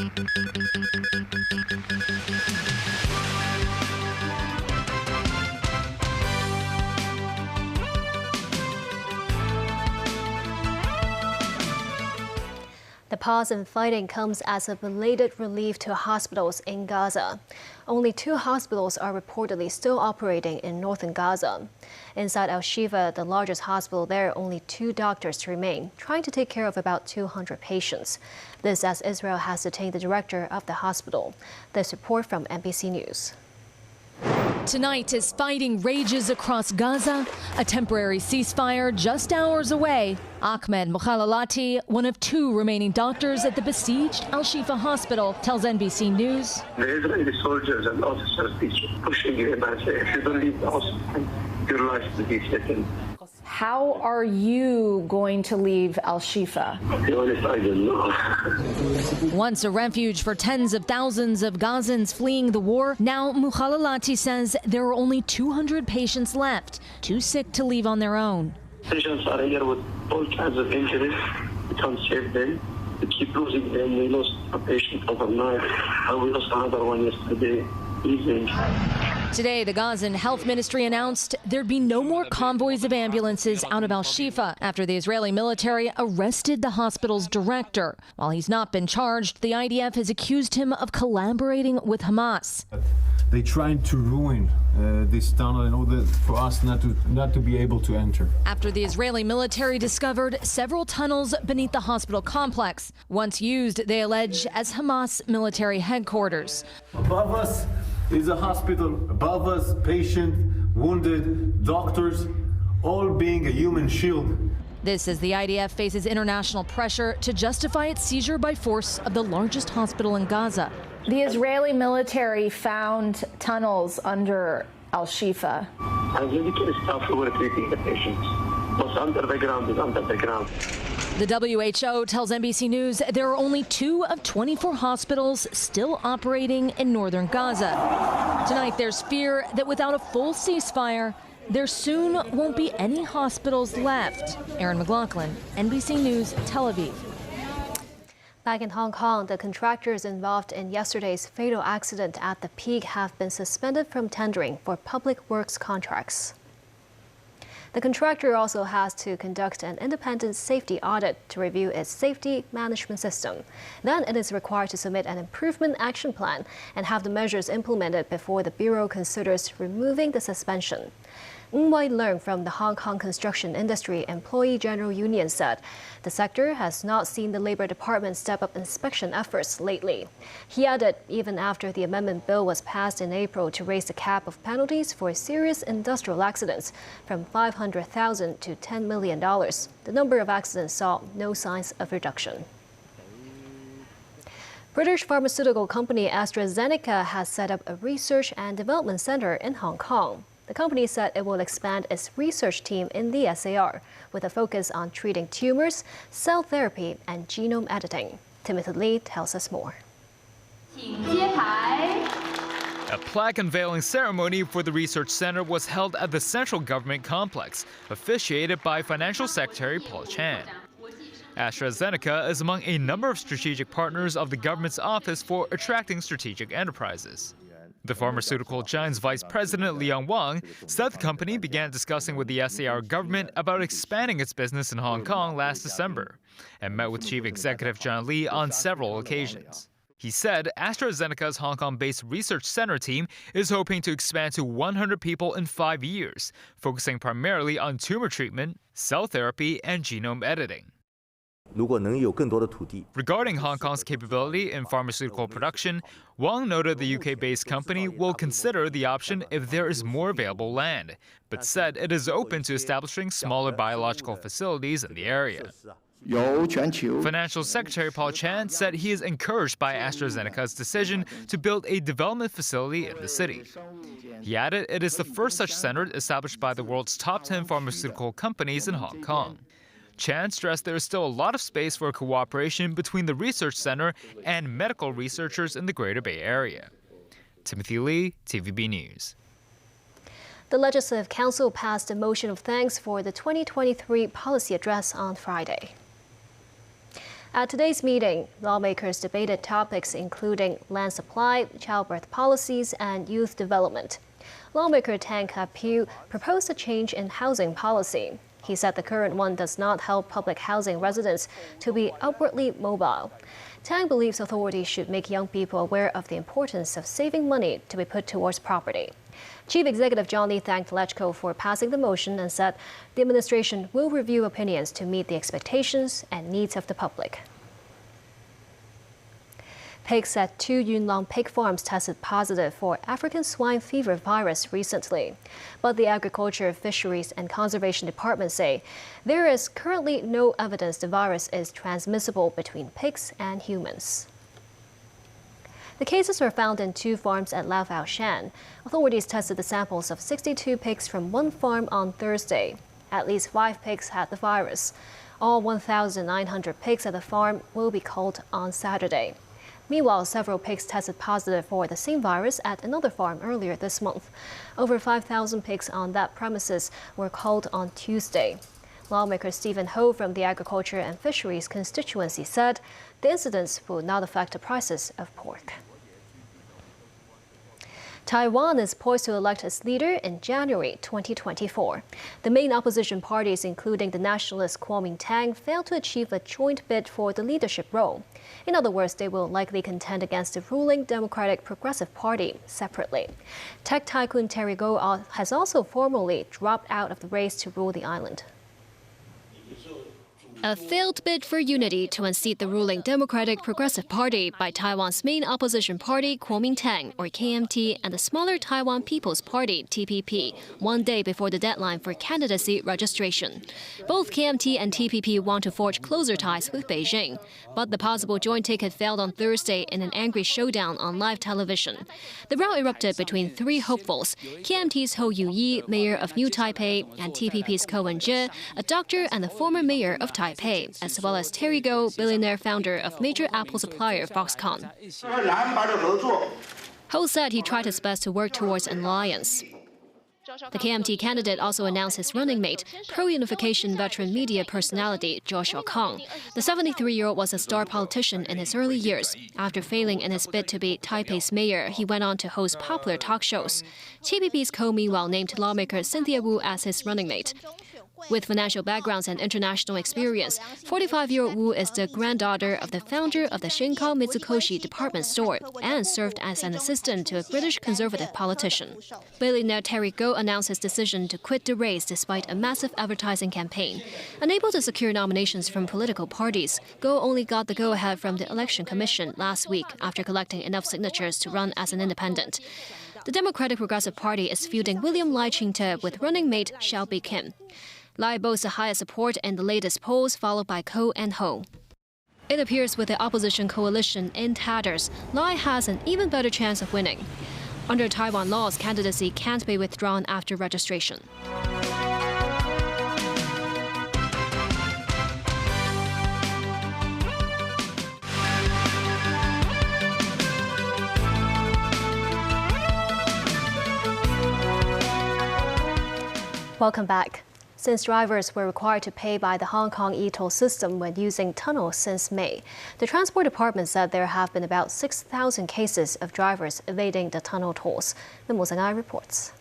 The pause in fighting comes as a belated relief to hospitals in Gaza. Only 2 hospitals are reportedly still operating in northern Gaza. Inside Al-Shifa, the largest hospital there, only 2 doctors remain, trying to take care of about 200 patients. This as Israel has detained the director of the hospital. This report from NBC News. Tonight, as fighting rages across Gaza, a temporary ceasefire just hours away, Ahmed Mukhalalati, one of 2 remaining doctors at the besieged Al-Shifa hospital, tells NBC News. The Israeli soldiers and officers are pushing him and say, if you don't leave the hospital, your life will be threatened. How are you going to leave Al-Shifa? To be honest, I don't know. Once a refuge for tens of thousands of Gazans fleeing the war, now Mukhalalati says there are only 200 patients left, too sick to leave on their own. Patients are here with all kinds of injuries. We can't save them. We keep losing them. We lost a patient overnight, and we lost another one yesterday evening. Today, the Gazan Health Ministry announced there'd be no more convoys of ambulances out of Al-Shifa after the Israeli military arrested the hospital's director. While he's not been charged, the IDF has accused him of collaborating with Hamas. They tried to ruin this tunnel in order for us not to be able to enter. After the Israeli military discovered several tunnels beneath the hospital complex, once used, they allege, as Hamas military headquarters. Above us is a hospital, above us, patient, wounded, doctors, all being a human shield. This as the IDF faces international pressure to justify its seizure by force of the largest hospital in Gaza. The Israeli military found tunnels under Al-Shifa. And medical staff who were treating the patients. What's under the ground is under the ground. The WHO tells NBC News there are only 2 of 24 hospitals still operating in northern Gaza. Tonight, there's fear that without a full ceasefire, there soon won't be any hospitals left. Erin McLaughlin, NBC News, Tel Aviv. Back in Hong Kong, the contractors involved in yesterday's fatal accident at the Peak have been suspended from tendering for public works contracts. The contractor also has to conduct an independent safety audit to review its safety management system. Then it is required to submit an improvement action plan and have the measures implemented before the Bureau considers removing the suspension. Wai Leung from the Hong Kong Construction Industry Employee General Union said the sector has not seen the Labor Department step up inspection efforts lately. He added, even after the amendment bill was passed in April to raise the cap of penalties for serious industrial accidents from $500,000 to $10 million, the number of accidents saw no signs of reduction. British pharmaceutical company Astra Zeneca has set up a research and development center in Hong Kong. The company said it will expand its research team in the SAR with a focus on treating tumors, cell therapy, and genome editing. Timothy Lee tells us more. A plaque unveiling ceremony for the research center was held at the Central Government Complex, officiated by Financial Secretary Paul Chan. AstraZeneca is among a number of strategic partners of the government's Office for Attracting Strategic Enterprises. The pharmaceutical giant's vice president, Liang Wang, said the company began discussing with the SAR government about expanding its business in Hong Kong last December and met with Chief Executive John Lee on several occasions. He said AstraZeneca's Hong Kong-based research center team is hoping to expand to 100 people in 5 years, focusing primarily on tumor treatment, cell therapy, and genome editing. Regarding Hong Kong's capability in pharmaceutical production, Wang noted the UK-based company will consider the option if there is more available land, but said it is open to establishing smaller biological facilities in the area. Financial Secretary Paul Chan said he is encouraged by AstraZeneca's decision to build a development facility in the city. He added it is the first such center established by the world's top 10 pharmaceutical companies in Hong Kong. Chan stressed there is still a lot of space for cooperation between the research center and medical researchers in the Greater Bay Area. Timothy Lee, TVB News. The Legislative Council passed a motion of thanks for the 2023 policy address on Friday. At today's meeting, lawmakers debated topics including land supply, childbirth policies, and youth development. Lawmaker Tang Ka-piu proposed a change in housing policy. He said the current one does not help public housing residents to be upwardly mobile. Tang believes authorities should make young people aware of the importance of saving money to be put towards property. Chief Executive John Lee thanked Lechko for passing the motion and said the administration will review opinions to meet the expectations and needs of the public. Pigs at 2 Yuen Long pig farms tested positive for African swine fever virus recently. But the Agriculture, Fisheries and Conservation Department say there is currently no evidence the virus is transmissible between pigs and humans. The cases were found in 2 farms at Lao Fao Shan. Authorities tested the samples of 62 pigs from 1 farm on Thursday. At least 5 pigs had the virus. All 1,900 pigs at the farm will be culled on Saturday. Meanwhile, several pigs tested positive for the same virus at another farm earlier this month. Over 5,000 pigs on that premises were culled on Tuesday. Lawmaker Stephen Ho from the Agriculture and Fisheries constituency said the incidents will not affect the prices of pork. Taiwan is poised to elect its leader in January 2024. The main opposition parties, including the nationalist Kuomintang, failed to achieve a joint bid for the leadership role. In other words, they will likely contend against the ruling Democratic Progressive Party separately. Tech tycoon Terry Gou has also formally dropped out of the race to rule the island. A failed bid for unity to unseat the ruling Democratic Progressive Party by Taiwan's main opposition party, Kuomintang, or KMT, and the smaller Taiwan People's Party, TPP, 1 day before the deadline for candidacy registration. Both KMT and TPP want to forge closer ties with Beijing, but the possible joint ticket failed on Thursday in an angry showdown on live television. The row erupted between 3 hopefuls, KMT's Hou Yu-yi, mayor of New Taipei, and TPP's Ko Wen-je, a doctor and the former mayor of Taipei, as well as Terry Gou, billionaire founder of major Apple supplier Foxconn. Ho said he tried his best to work towards an alliance. The KMT candidate also announced his running mate, pro-unification veteran media personality Zhou Xiaokang. The 73-year-old was a star politician in his early years. After failing in his bid to be Taipei's mayor, he went on to host popular talk shows. TPP's Ko meanwhile named lawmaker Cynthia Wu as his running mate. With financial backgrounds and international experience, 45-year-old Wu is the granddaughter of the founder of the Shinko Mitsukoshi department store and served as an assistant to a British conservative politician. Billionaire Terry Gou announced his decision to quit the race despite a massive advertising campaign. Unable to secure nominations from political parties, Gou only got the go-ahead from the Election Commission last week after collecting enough signatures to run as an independent. The Democratic Progressive Party is fielding William Lai Ching-te with running mate Xiao Bi-kim. Lai boasts the highest support in the latest polls, followed by Ko and Ho. It appears with the opposition coalition in tatters, Lai has an even better chance of winning. Under Taiwan laws, candidacy can't be withdrawn after registration. Welcome back. Since drivers were required to pay by the Hong Kong e-toll system when using tunnels since May, the Transport Department said there have been about 6,000 cases of drivers evading the tunnel tolls. The Mo Zheng-ai reports.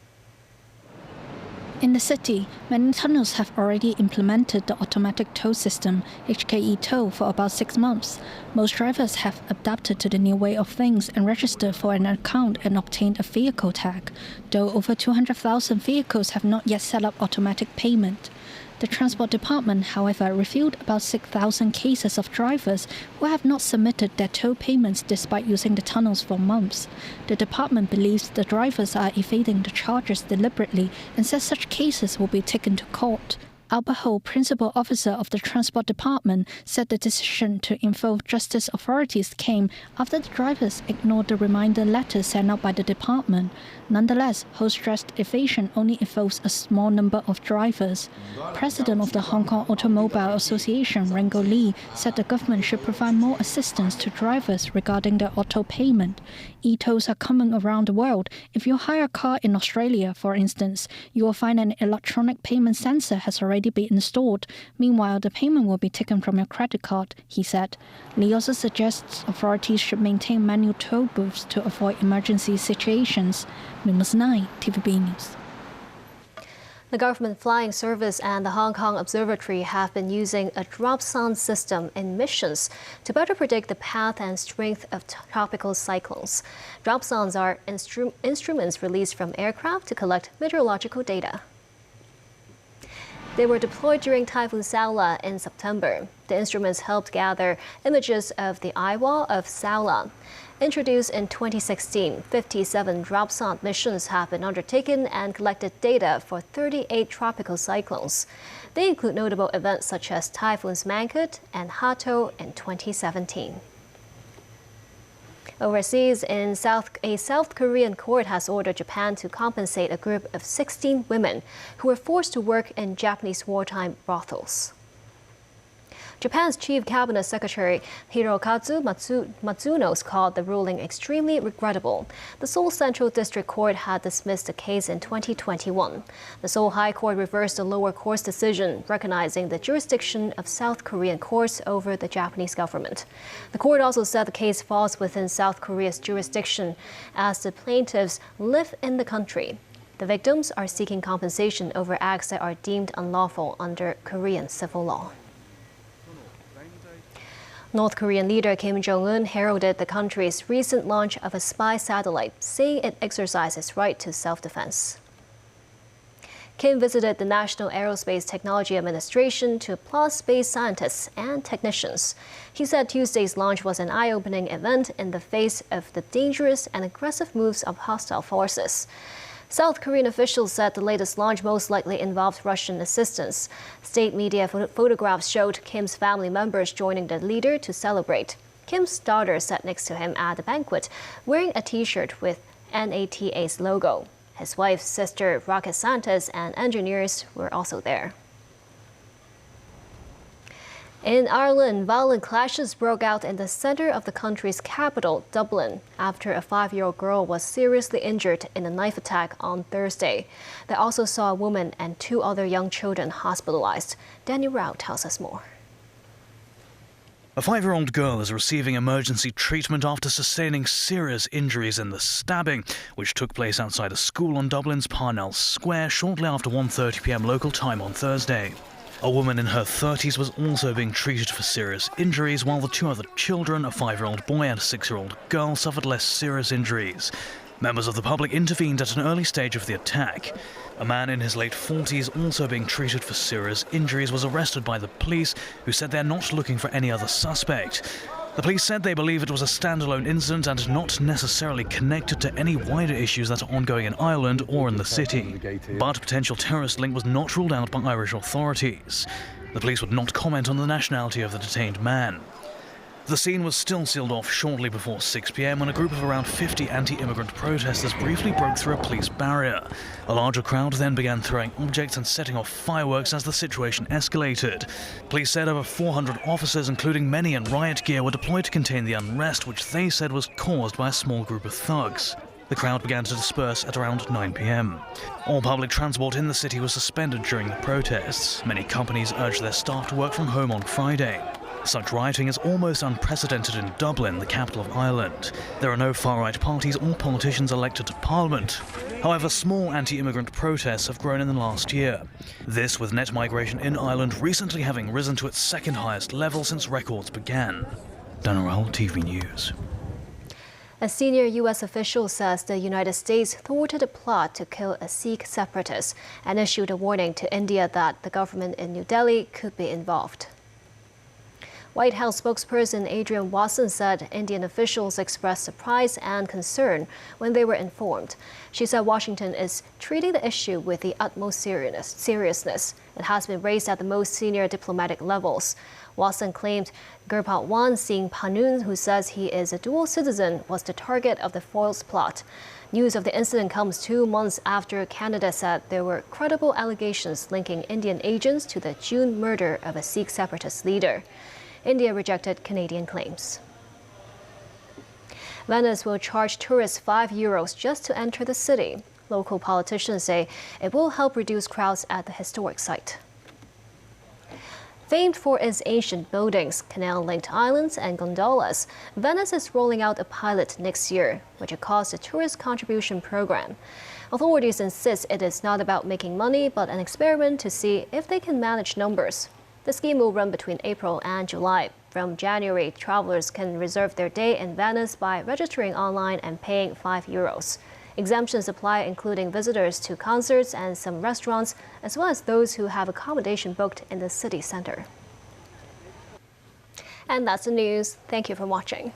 In the city, many tunnels have already implemented the automatic toll system, HKE Toll, for about 6 months. Most drivers have adapted to the new way of things and registered for an account and obtained a vehicle tag, though over 200,000 vehicles have not yet set up automatic payment. The Transport Department, however, reviewed about 6,000 cases of drivers who have not submitted their toll payments despite using the tunnels for months. The department believes the drivers are evading the charges deliberately and says such cases will be taken to court. Albert Ho, principal officer of the Transport Department, said the decision to involve justice authorities came after the drivers ignored the reminder letters sent out by the department. Nonetheless, Ho stressed evasion only involves a small number of drivers. President of the Hong Kong Automobile Association, Rango Lee, said the government should provide more assistance to drivers regarding their auto payment. E-tolls are common around the world. If you hire a car in Australia, for instance, you will find an electronic payment sensor has already already be installed. Meanwhile, the payment will be taken from your credit card, he said. Lee also suggests authorities should maintain manual toll booths to avoid emergency situations. News 9, TVB News. The government flying service and the Hong Kong Observatory have been using a dropsonde system in missions to better predict the path and strength of tropical cyclones. Dropsondes are instruments released from aircraft to collect meteorological data. They were deployed during Typhoon Saola in September. The instruments helped gather images of the eye wall of Saola. Introduced in 2016, 57 dropsonde missions have been undertaken and collected data for 38 tropical cyclones. They include notable events such as Typhoons Mangkhut and Hato in 2017. Overseas, a South Korean court has ordered Japan to compensate a group of 16 women who were forced to work in Japanese wartime brothels. Japan's Chief Cabinet Secretary Hirokazu Matsuno called the ruling extremely regrettable. The Seoul Central District Court had dismissed the case in 2021. The Seoul High Court reversed the lower court's decision, recognizing the jurisdiction of South Korean courts over the Japanese government. The court also said the case falls within South Korea's jurisdiction, as the plaintiffs live in the country. The victims are seeking compensation over acts that are deemed unlawful under Korean civil law. North Korean leader Kim Jong-un heralded the country's recent launch of a spy satellite, saying it exercised its right to self-defense. Kim visited the National Aerospace Technology Administration to applaud space scientists and technicians. He said Tuesday's launch was an eye-opening event in the face of the dangerous and aggressive moves of hostile forces. South Korean officials said the latest launch most likely involved Russian assistance. State media photographs showed Kim's family members joining the leader to celebrate. Kim's daughter sat next to him at the banquet, wearing a T-shirt with NATA's logo. His wife's sister, rocket scientists and engineers were also there. In Ireland, violent clashes broke out in the center of the country's capital, Dublin, after a 5-year-old girl was seriously injured in a knife attack on Thursday. They also saw a woman and 2 other young children hospitalized. Daniel Rao tells us more. A 5-year-old girl is receiving emergency treatment after sustaining serious injuries in the stabbing, which took place outside a school on Dublin's Parnell Square shortly after 1:30 p.m. local time on Thursday. A woman in her 30s was also being treated for serious injuries, while the 2 other children, a 5-year-old boy and a 6-year-old girl, suffered less serious injuries. Members of the public intervened at an early stage of the attack. A man in his late 40s, also being treated for serious injuries, was arrested by the police, who said they're not looking for any other suspect. The police said they believe it was a standalone incident and not necessarily connected to any wider issues that are ongoing in Ireland or in the city. But a potential terrorist link was not ruled out by Irish authorities. The police would not comment on the nationality of the detained man. The scene was still sealed off shortly before 6 p.m. when a group of around 50 anti-immigrant protesters briefly broke through a police barrier. A larger crowd then began throwing objects and setting off fireworks as the situation escalated. Police said over 400 officers, including many in riot gear, were deployed to contain the unrest, which they said was caused by a small group of thugs. The crowd began to disperse at around 9 p.m. All public transport in the city was suspended during the protests. Many companies urged their staff to work from home on Friday. Such rioting is almost unprecedented in Dublin, the capital of Ireland. There are no far-right parties or politicians elected to Parliament. However, small anti-immigrant protests have grown in the last year. This with net migration in Ireland recently having risen to its 2nd highest level since records began. Dan Orell, TV News. A senior U.S. official says the United States thwarted a plot to kill a Sikh separatist and issued a warning to India that the government in New Delhi could be involved. White House spokesperson Adrienne Watson said Indian officials expressed surprise and concern when they were informed. She said Washington is treating the issue with the utmost seriousness. It has been raised at the most senior diplomatic levels. Watson claimed Gurpatwan Singh Panun, who says he is a dual citizen, was the target of the foils plot. News of the incident comes 2 months after Canada said there were credible allegations linking Indian agents to the June murder of a Sikh separatist leader. India rejected Canadian claims. Venice will charge tourists €5 just to enter the city. Local politicians say it will help reduce crowds at the historic site. Famed for its ancient buildings, canal-linked islands, and gondolas, Venice is rolling out a pilot next year, which it calls the Tourist Contribution Program. Authorities insist it is not about making money, but an experiment to see if they can manage numbers. The scheme will run between April and July. From January, travelers can reserve their day in Venice by registering online and paying €5. Exemptions apply, including visitors to concerts and some restaurants, as well as those who have accommodation booked in the city center. And that's the news. Thank you for watching.